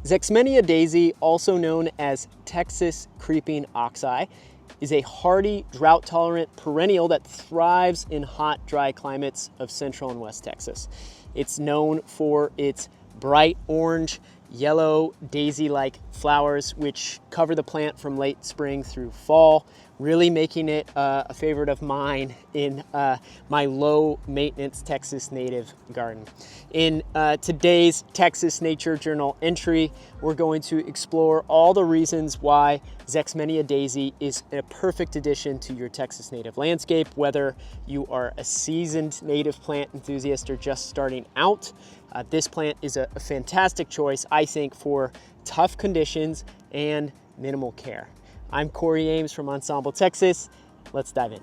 Zexmenia Daisy, also known as Texas creeping-oxeye, is a hardy, drought-tolerant perennial that thrives in hot, dry climates of Central and West Texas. It's known for its bright orange, yellow, daisy-like flowers, which cover the plant from late spring through fall, really making it a favorite of mine in my low-maintenance Texas native garden. In today's Texas Nature Journal entry, we're going to explore all the reasons why Zexmenia Daisy is a perfect addition to your Texas native landscape, whether you are a seasoned native plant enthusiast or just starting out. This plant is a fantastic choice, I think, for tough conditions and minimal care. I'm Corey Ames from Ensemble, Texas. Let's dive in.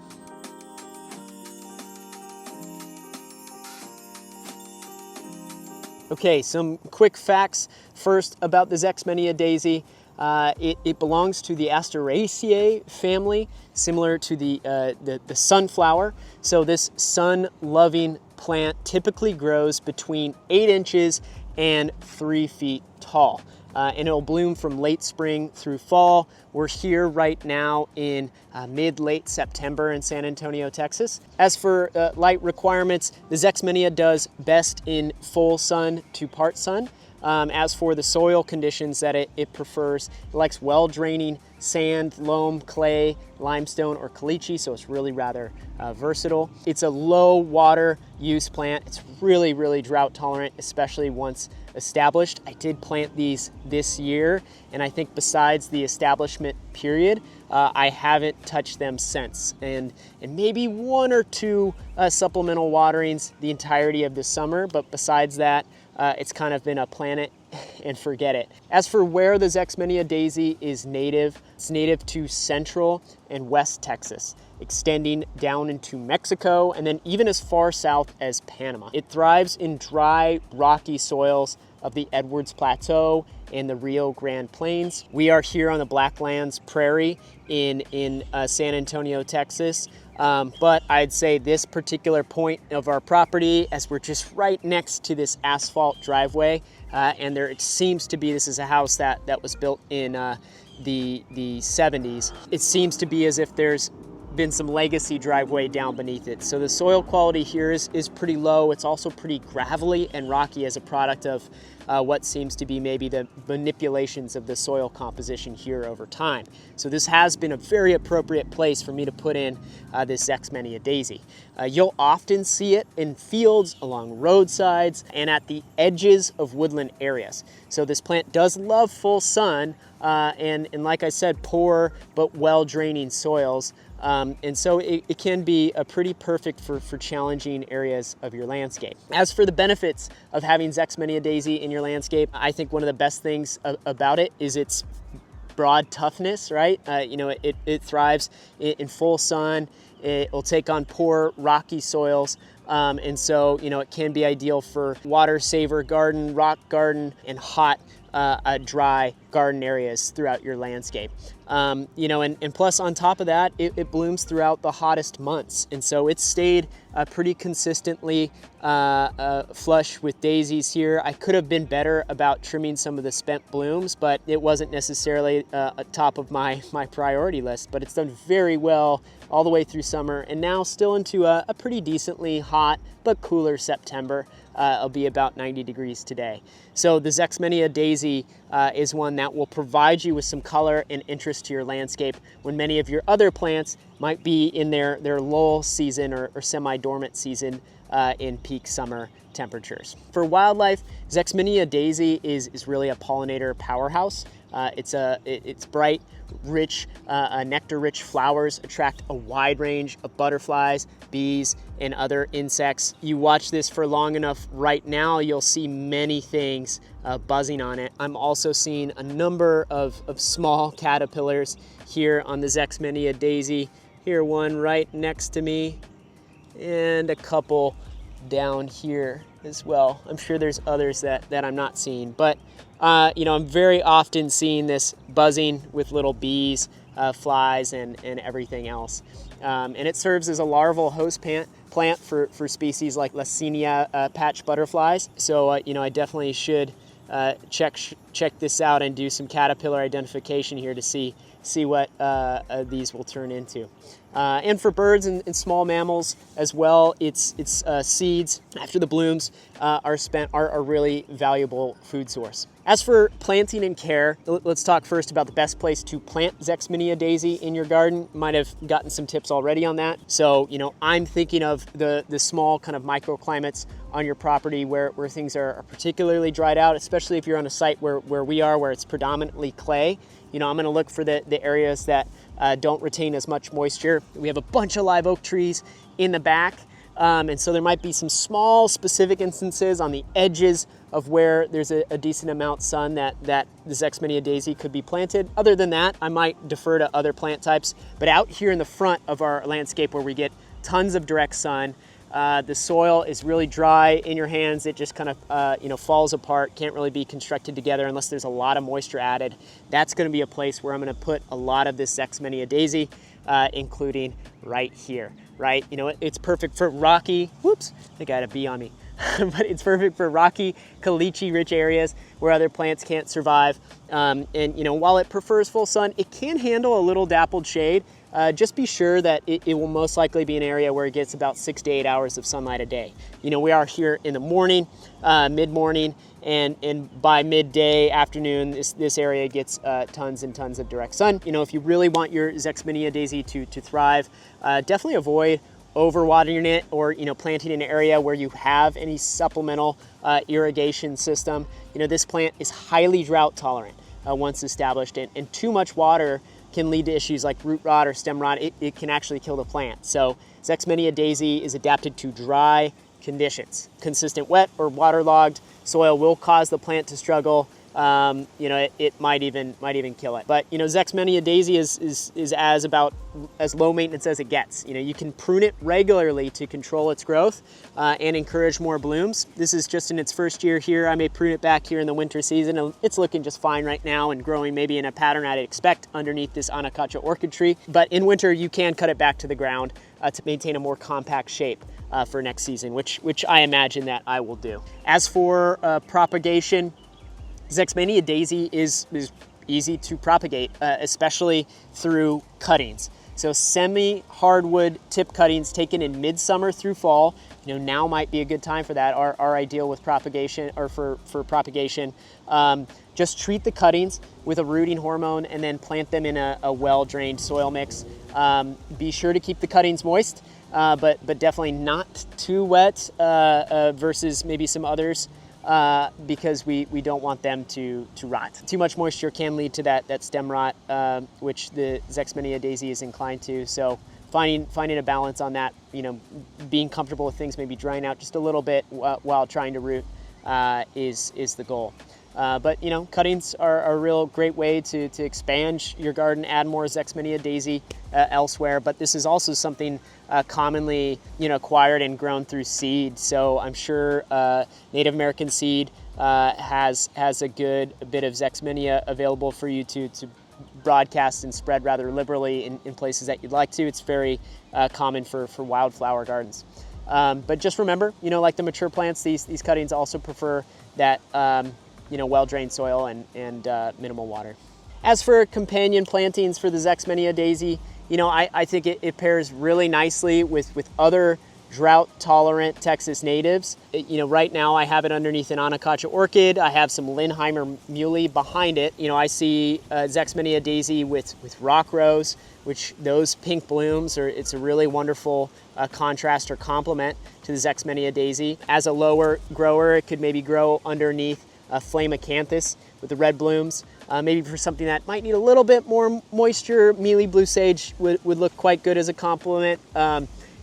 Okay, some quick facts first about the Zexmenia Daisy. It belongs to the Asteraceae family, similar to the sunflower. So this sun-loving plant typically grows between 8 inches and 3 feet tall. And it'll bloom from late spring through fall. We're here right now in mid-late September in San Antonio, Texas. As for light requirements, the Zexmenia does best in full sun to part sun. As for the soil conditions that it prefers, it likes well-draining sand, loam, clay, limestone, or caliche, so it's really rather versatile. It's a low water use plant. It's really, really drought tolerant, especially once established. I did plant these this year, and I think besides the establishment period, I haven't touched them since. And maybe 1 or 2 supplemental waterings the entirety of the summer, but besides that, it's kind of been a plant it and forget it. As for where the Zexmenia Daisy is native, it's native to Central and West Texas, extending down into Mexico and then even as far south as Panama. It thrives in dry, rocky soils of the Edwards Plateau and the Rio Grande Plains. We are here on the Blacklands Prairie in San Antonio, Texas. But I'd say this particular point of our property, as we're just right next to this asphalt driveway, and there it seems to be, this is a house that was built in the 70s. It seems to be as if there's been some legacy driveway down beneath it. So the soil quality here is pretty low. It's also pretty gravelly and rocky as a product of what seems to be maybe the manipulations of the soil composition here over time. So this has been a very appropriate place for me to put in this Zexmenia Daisy. You'll often see it in fields, along roadsides, and at the edges of woodland areas. So this plant does love full sun, and like I said, poor but well-draining soils. And so it can be pretty perfect for challenging areas of your landscape. As for the benefits of having Zexmenia Daisy in your landscape, I think one of the best things about it is its broad toughness, right? It thrives in full sun. It will take on poor rocky soils. And so, it can be ideal for water saver garden, rock garden, and hot, dry garden areas throughout your landscape. And plus on top of that, it blooms throughout the hottest months. And so it's stayed pretty consistently flush with daisies here. I could have been better about trimming some of the spent blooms, but it wasn't necessarily top of my priority list, but it's done very well all the way through summer and now still into a pretty decently hot but cooler September. It'll be about 90 degrees today. So the Zexmenia Daisy is one that will provide you with some color and interest to your landscape when many of your other plants might be in their lull season or semi-dormant season in peak summer temperatures. For wildlife, Zexmenia Daisy is really a pollinator powerhouse. It's bright, rich, nectar-rich flowers attract a wide range of butterflies, bees, and other insects. You watch this for long enough right now, you'll see many things buzzing on it. I'm also seeing a number of small caterpillars here on the Zexmenia Daisy. Here, one right next to me, and a couple down here as well. I'm sure there's others that I'm not seeing, but I'm very often seeing this buzzing with little bees, flies, and everything else. And it serves as a larval host plant for species like Licinia patch butterflies. So I definitely should check check this out and do some caterpillar identification here to see what these will turn into. And for birds and small mammals as well, it's seeds after the blooms are a really valuable food source. As for planting and care, let's talk first about the best place to plant Zexmenia Daisy in your garden. Might have gotten some tips already on that. So, I'm thinking of the small kind of microclimates on your property where things are particularly dried out, especially if you're on a site where we are, where it's predominantly clay. I'm going to look for the areas that don't retain as much moisture. We have a bunch of live oak trees in the back, and so there might be some small specific instances on the edges of where there's a decent amount of sun that the Zexmenia Daisy could be planted. Other than that, I might defer to other plant types. But out here in the front of our landscape where we get tons of direct sun, the soil is really dry in your hands. It just kind of falls apart, can't really be constructed together unless there's a lot of moisture added. That's going to be a place where I'm going to put a lot of this Zexmenia Daisy, including right here, right? It's perfect for rocky, whoops, I think I had a bee on me. But it's perfect for rocky, caliche-rich areas where other plants can't survive. And while it prefers full sun, it can handle a little dappled shade. Just be sure that it will most likely be an area where it gets about 6 to 8 hours of sunlight a day. We are here in the morning, mid-morning, and by midday, afternoon, this area gets tons and tons of direct sun. If you really want your Zexmenia Daisy to thrive, definitely avoid overwatering it or planting in an area where you have any supplemental irrigation system. This plant is highly drought tolerant once established, and too much water can lead to issues like root rot or stem rot. It can actually kill the plant. So Zexmenia Daisy is adapted to dry conditions. Consistent wet or waterlogged soil will cause the plant to struggle. It might even kill it. But Zexmenia Daisy is about as low maintenance as it gets. You can prune it regularly to control its growth and encourage more blooms. This is just in its first year here. I may prune it back here in the winter season, and it's looking just fine right now and growing maybe in a pattern I'd expect underneath this Anacacha orchid tree. But in winter, you can cut it back to the ground to maintain a more compact shape for next season, which I imagine that I will do. As for propagation, Zexmenia Daisy is easy to propagate, especially through cuttings. So semi-hardwood tip cuttings taken in midsummer through fall, now might be a good time for that, are ideal with propagation or for propagation. Just treat the cuttings with a rooting hormone and then plant them in a well-drained soil mix. Be sure to keep the cuttings moist, but definitely not too wet versus maybe some others. Because we don't want them to rot. Too much moisture can lead to that stem rot, which the Zexmenia Daisy is inclined to. So finding a balance on that, being comfortable with things maybe drying out just a little bit while trying to root is the goal. But cuttings are a real great way to expand your garden, add more Zexmenia Daisy elsewhere. But this is also something commonly acquired and grown through seed. So I'm sure Native American seed has a good bit of Zexmenia available for you to broadcast and spread rather liberally in places that you'd like to. It's very common for wildflower gardens. But just remember, like the mature plants, these cuttings also prefer that well-drained soil and minimal water. As for companion plantings for the Zexmenia Daisy, I think it pairs really nicely with other drought-tolerant Texas natives. Right now I have it underneath an Anacacha orchid. I have some Linheimer muley behind it. I see Zexmenia Daisy with rock rose, which those pink blooms it's a really wonderful contrast or complement to the Zexmenia Daisy. As a lower grower, it could maybe grow underneath flame acanthus with the red blooms. Maybe for something that might need a little bit more moisture, mealy blue sage would look quite good as a complement.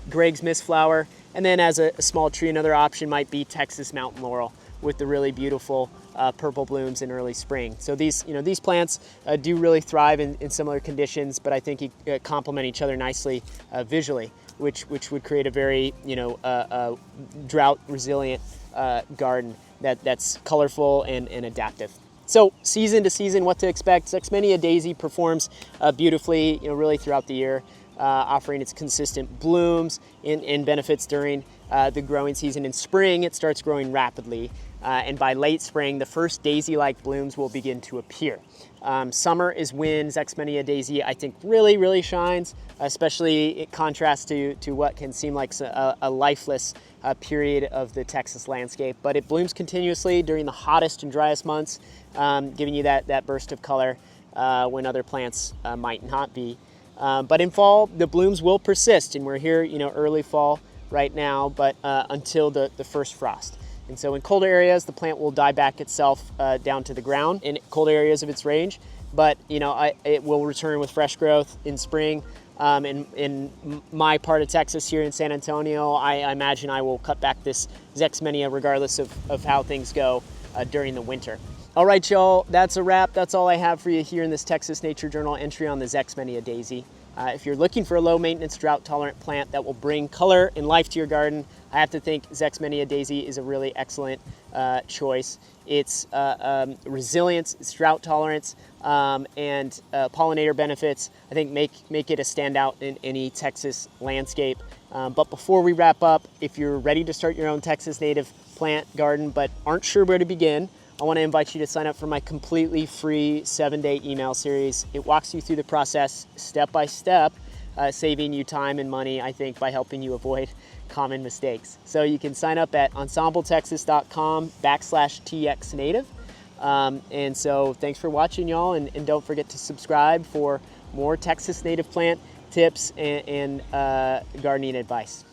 Greg's mistflower, and then as a small tree, another option might be Texas mountain laurel with the really beautiful purple blooms in early spring. So these plants do really thrive in similar conditions, but I think complement each other nicely visually, which would create a very drought resilient garden that's colorful and adaptive. So season to season, what to expect. Zexmenia Daisy performs beautifully, really throughout the year, offering its consistent blooms and benefits during the growing season. In spring, it starts growing rapidly. and by late spring, the first daisy-like blooms will begin to appear. Summer is when Zexmenia Daisy, I think, really shines, especially in contrast to what can seem like a lifeless period of the Texas landscape. But it blooms continuously during the hottest and driest months, giving you that burst of color when other plants might not be. But in fall, the blooms will persist, and we're here, early fall right now, but until the first frost. And so in colder areas, the plant will die back itself down to the ground in cold areas of its range, but it will return with fresh growth in spring. In my part of Texas here in San Antonio, I imagine I will cut back this Zexmenia regardless of how things go during the winter. All right, y'all, that's a wrap. That's all I have for you here in this Texas Nature Journal entry on the Zexmenia Daisy. If you're looking for a low-maintenance, drought-tolerant plant that will bring color and life to your garden, I have to think Zexmenia Daisy is a really excellent choice. Its resilience, its drought tolerance, and pollinator benefits, I think make it a standout in any Texas landscape. But before we wrap up, if you're ready to start your own Texas native plant garden but aren't sure where to begin, I want to invite you to sign up for my completely free 7-day email series. It walks you through the process step by step, saving you time and money, I think, by helping you avoid common mistakes. So you can sign up at ensembletexas.com/txnative. And so thanks for watching, y'all, and don't forget to subscribe for more Texas native plant tips and gardening advice.